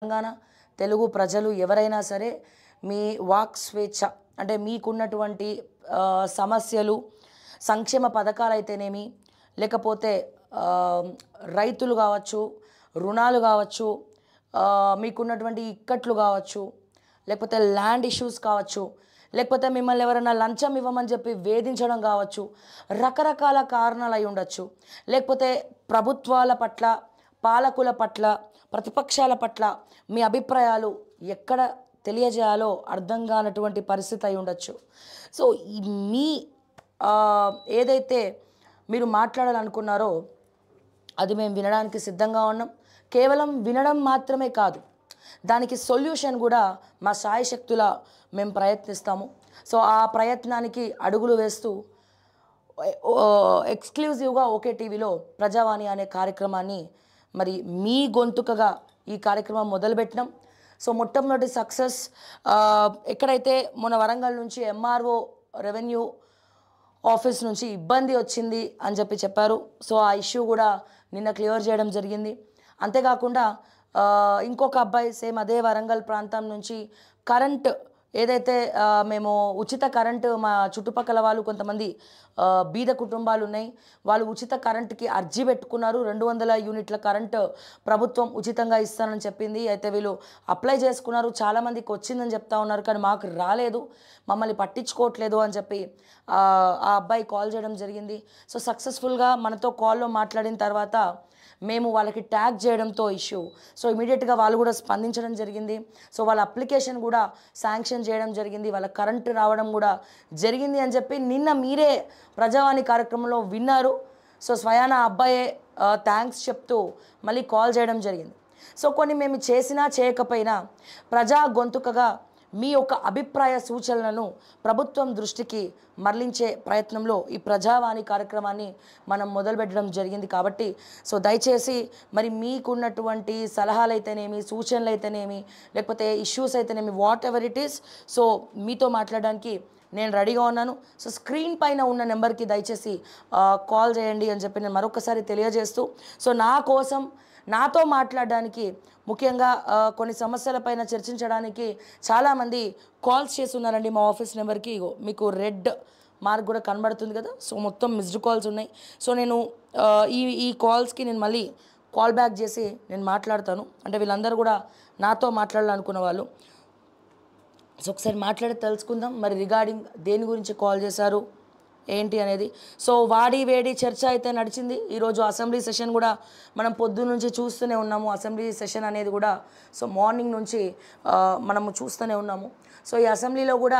తెలంగాణ తెలుగు ప్రజలు ఎవరైనా సరే మీ వాక్ స్వేచ్ఛ అంటే మీకున్నటువంటి సమస్యలు సంక్షేమ పథకాలైతేనేమి లేకపోతే రైతులు కావచ్చు రుణాలు కావచ్చు మీకున్నటువంటి ఇక్కట్లు కావచ్చు లేకపోతే ల్యాండ్ ఇష్యూస్ కావచ్చు లేకపోతే మిమ్మల్ని ఎవరైనా లంచం ఇవ్వమని చెప్పి వేధించడం కావచ్చు రకరకాల కారణాలు అయి ఉండొచ్చు లేకపోతే ప్రభుత్వాల పట్ల పాలకుల పట్ల ప్రతిపక్షాల పట్ల మీ అభిప్రాయాలు ఎక్కడ తెలియజేయాలో అర్థం కానటువంటి పరిస్థితి అయి ఉండొచ్చు సో మీ ఏదైతే మీరు మాట్లాడాలనుకున్నారో అది మేము వినడానికి సిద్ధంగా ఉన్నాం కేవలం వినడం మాత్రమే కాదు దానికి సొల్యూషన్ కూడా మా శాయశక్తుల మేము ప్రయత్నిస్తాము సో ఆ ప్రయత్నానికి అడుగులు వేస్తూ ఎక్స్క్లూజివ్గా ఓకే టీవీలో ప్రజావాణి అనే కార్యక్రమాన్ని మరి మీ గొంతుకగా ఈ కార్యక్రమం మొదలుపెట్టినాం సో మొట్టమొదటి సక్సెస్ ఎక్కడైతే మన వరంగల్ నుంచి ఎంఆర్ఓ రెవెన్యూ ఆఫీస్ నుంచి ఇబ్బంది వచ్చింది అని చెప్పారు సో ఆ ఇష్యూ కూడా నిన్న క్లియర్ చేయడం జరిగింది అంతేకాకుండా ఇంకొక అబ్బాయి సేమ్ అదే వరంగల్ ప్రాంతం నుంచి కరెంట్ ఏదైతే మేము ఉచిత కరెంటు మా చుట్టుపక్కల వాళ్ళు కొంతమంది బీద కుటుంబాలు ఉన్నాయి వాళ్ళు ఉచిత కరెంటుకి అర్జీ పెట్టుకున్నారు 200 యూనిట్ల కరెంటు ప్రభుత్వం ఉచితంగా ఇస్తానని చెప్పింది అయితే వీళ్ళు అప్లై చేసుకున్నారు చాలామందికి వచ్చిందని చెప్తా ఉన్నారు కానీ మాకు రాలేదు మమ్మల్ని పట్టించుకోవట్లేదు అని చెప్పి ఆ అబ్బాయి కాల్ చేయడం జరిగింది సో సక్సెస్ఫుల్గా మనతో కాల్లో మాట్లాడిన తర్వాత మేము వాళ్ళకి ట్యాగ్ చేయడంతో ఇష్యూ సో ఇమీడియట్గా వాళ్ళు కూడా స్పందించడం జరిగింది సో వాళ్ళ అప్లికేషన్ కూడా శాంక్షన్ చేయడం జరిగింది వాళ్ళ కరెంటు రావడం కూడా జరిగింది అని చెప్పి నిన్న మీరే ప్రజావాణి కార్యక్రమంలో విన్నారు సో స్వయాన అబ్బాయే థ్యాంక్స్ చెప్తూ మళ్ళీ కాల్ చేయడం జరిగింది సో కొన్ని మేము చేసినా చేయకపోయినా ప్రజా గొంతుకగా మీ యొక్క అభిప్రాయ సూచనలను ప్రభుత్వం దృష్టికి మరలించే ప్రయత్నంలో ఈ ప్రజావాణి కార్యక్రమాన్ని మనం మొదలుపెట్టడం జరిగింది కాబట్టి సో దయచేసి మరి మీకున్నటువంటి సలహాలు అయితేనేమి సూచనలు అయితేనేమి లేకపోతే ఇష్యూస్ అయితేనేమి what ever it is so మీతో మాట్లాడడానికి నేను రెడీగా ఉన్నాను సో స్క్రీన్ పైన ఉన్న నెంబర్కి దయచేసి కాల్ చేయండి అని చెప్పి నేను మరొకసారి తెలియజేస్తూ సో నా కోసం నాతో మాట్లాడడానికి ముఖ్యంగా కొన్ని సమస్యలపైన చర్చించడానికి చాలామంది కాల్స్ చేస్తున్నారండి మా ఆఫీస్ నెంబర్కి మీకు రెడ్ మార్క్ కూడా కనబడుతుంది కదా సో మొత్తం మిస్డ్ కాల్స్ ఉన్నాయి సో నేను ఈ కాల్స్కి నేను మళ్ళీ కాల్ బ్యాక్ చేసి నేను మాట్లాడతాను అంటే వీళ్ళందరూ కూడా నాతో మాట్లాడాలనుకున్న వాళ్ళు సో ఒకసారి మాట్లాడి తెలుసుకుందాం మరి రిగార్డింగ్ దేని గురించి కాల్ చేశారు ఏంటి అనేది సో వాడి వేడి చర్చ అయితే నడిచింది ఈరోజు అసెంబ్లీ సెషన్ కూడా మనం పొద్దు నుంచి చూస్తూనే ఉన్నాము అసెంబ్లీ సెషన్ అనేది కూడా సో మార్నింగ్ నుంచి మనము చూస్తూనే ఉన్నాము సో ఈ అసెంబ్లీలో కూడా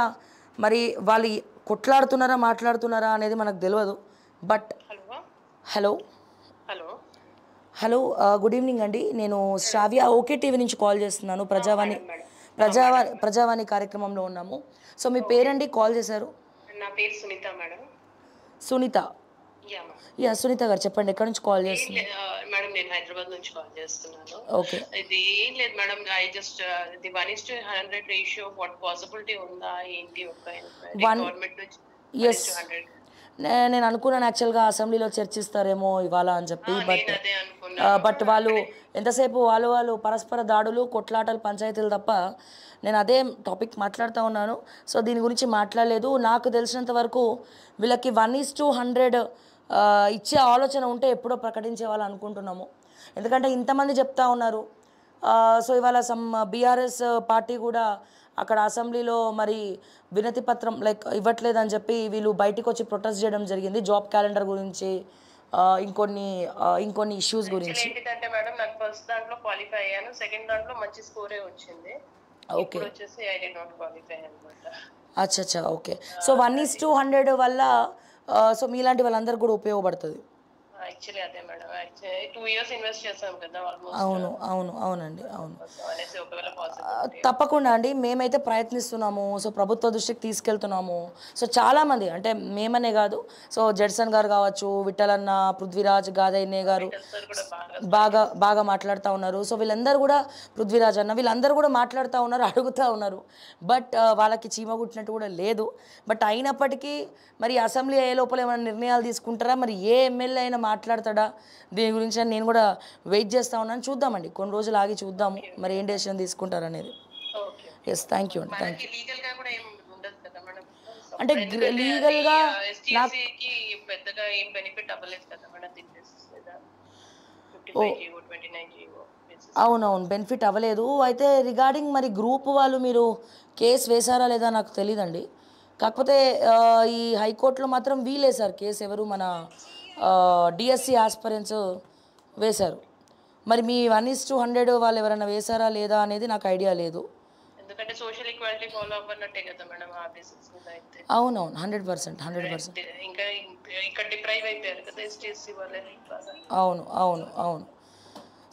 మరి వాళ్ళు కొట్లాడుతున్నారా మాట్లాడుతున్నారా అనేది మనకు తెలియదు but hello hello hello good evening అండి నేను శ్రావ్య ఓకే టీవీ నుంచి కాల్ చేస్తున్నాను ప్రజావాణి కార్యక్రమంలో ఉన్నాము సో మీ పేరండి కాల్ చేశారు నా పేరు సునీత మేడం సునీత యా సునీత గారు చెప్పండి ఎక్కడి నుంచి కాల్ చేస్తున్నారు మేడం నేను హైదరాబాద్ నుంచి కాల్ చేస్తున్నాను ఓకే ఇది ఏం లేదు madam I just the 1:100 ratio what possibility ఉందా ఏంటి ఒక గవర్నమెంట్ నుంచి 1:100 నేను అనుకున్నాను యాక్చువల్గా అసెంబ్లీలో చర్చిస్తారేమో ఇవాళ అని చెప్పి బట్ వాళ్ళు ఎంతసేపు వాళ్ళు పరస్పర దాడులు కొట్లాటలు పంచాయతీలు తప్ప నేను అదే టాపిక్ మాట్లాడుతూ ఉన్నాను సో దీని గురించి మాట్లాడలేదు నాకు తెలిసినంత వరకు వీళ్ళకి 1:100 ఇచ్చే ఆలోచన ఉంటే ఎప్పుడో ప్రకటించే వాళ్ళు అనుకుంటున్నాము ఎందుకంటే ఇంతమంది చెప్తా ఉన్నారు సో ఇవాళ బీఆర్ఎస్ పార్టీ కూడా అక్కడ అసెంబ్లీలో మరి వినతి పత్రం లైక్ ఇవ్వట్లేదని చెప్పి వీళ్ళు బయటికి వచ్చి ప్రొటెస్ట్ చేయడం జరిగింది జాబ్ క్యాలెండర్ గురించి ఇంకొన్ని ఇష్యూస్ గురించి ఏంటంటే మేడం నాకు ఫస్ట్ దాంట్లో క్వాలిఫై అయ్యాను సెకండ్ దాంట్లో మంచి స్కోరే వచ్చింది ఓకే వచ్చేసి ఐ డిడ్ నాట్ క్వాలిఫై అన్నమాట అచ్చా ఓకే సో 1:100 వల్ల సో మీలాంటి వాళ్ళందరూ కూడా ఉపయోగపడుతుంది యాక్చువల్లీ అదే మేడం 2 ఇయర్స్ ఇన్వెస్ట్ చేసాం కదా అవునండి అవును తప్పకుండా అండి మేమైతే ప్రయత్నిస్తున్నాము సో ప్రభుత్వ దృష్టికి తీసుకెళ్తున్నాము సో చాలామంది అంటే మేమనే కాదు సో జడ్సన్ గారు కావచ్చు విఠలన్న పృథ్వీరాజ్ గాదయ్య గారు బాగా మాట్లాడుతూ ఉన్నారు సో వీళ్ళందరూ కూడా పృథ్వీరాజ్ అన్న వీళ్ళందరూ కూడా మాట్లాడుతూ ఉన్నారు అడుగుతూ ఉన్నారు బట్ వాళ్ళకి చీమ కుట్టినట్టు కూడా లేదు బట్ అయినప్పటికీ మరి అసెంబ్లీ అయ్యే లోపల ఏమైనా నిర్ణయాలు తీసుకుంటారా మరి ఏ ఎమ్మెల్యే అయినా మాట్లాడతాడా దీని గురించి అని నేను కూడా వెయిట్ చేస్తూ ఉన్నాను. చూద్దామండి, కొన్ని రోజులు ఆగి చూద్దాము మరి ఏం డెసిషన్ తీసుకుంటారనేది. ఎస్, థ్యాంక్ యూ అండి, థ్యాంక్ యూ. అంటే లీగల్గా నాకు పెద్దగా ఏం బెనిఫిట్ అవ్వలేదు కదా మేడం. అవునవును, బెనిఫిట్ అవ్వలేదు. అయితే రిగార్డింగ్ మరి గ్రూప్ వాళ్ళు మీరు కేసు వేశారా లేదా నాకు తెలియదండి. కాకపోతే ఈ హైకోర్టులో మాత్రం వీలేశారు కేసు. ఎవరు మన డిఎస్సి ఆస్పరెన్స్ వేశారు. మరి మీ 1:100 వాళ్ళు ఎవరైనా వేశారా లేదా అనేది నాకు ఐడియా లేదు. ఎందుకంటే సోషల్ ఈక్వాలిటీ ఫాలో అవ్వనట్టే కదా మేడం ఆ బేసిస్ మీద అయితే. అవునవును, 100%. ఇంకా ఇక్కడ డిప్రైవ్ అయిపోయారు కదా ఎస్టీఎస్సీ వాళ్ళే. అవును అవును అవును.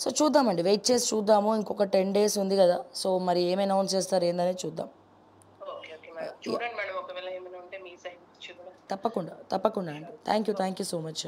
సో చూద్దామండి, వెయిట్ చేసి చూద్దాము. ఇంకొక 10 days ఉంది కదా, సో మరి ఏం అనౌన్స్ చేస్తారు ఏందనేది చూద్దాం. చూడండి మేడం, ఒకవేళ ఏమైనా ఉంటే మీ సైడ్ నుంచి కూడా. తప్పకుండా అండి. Thank you so much.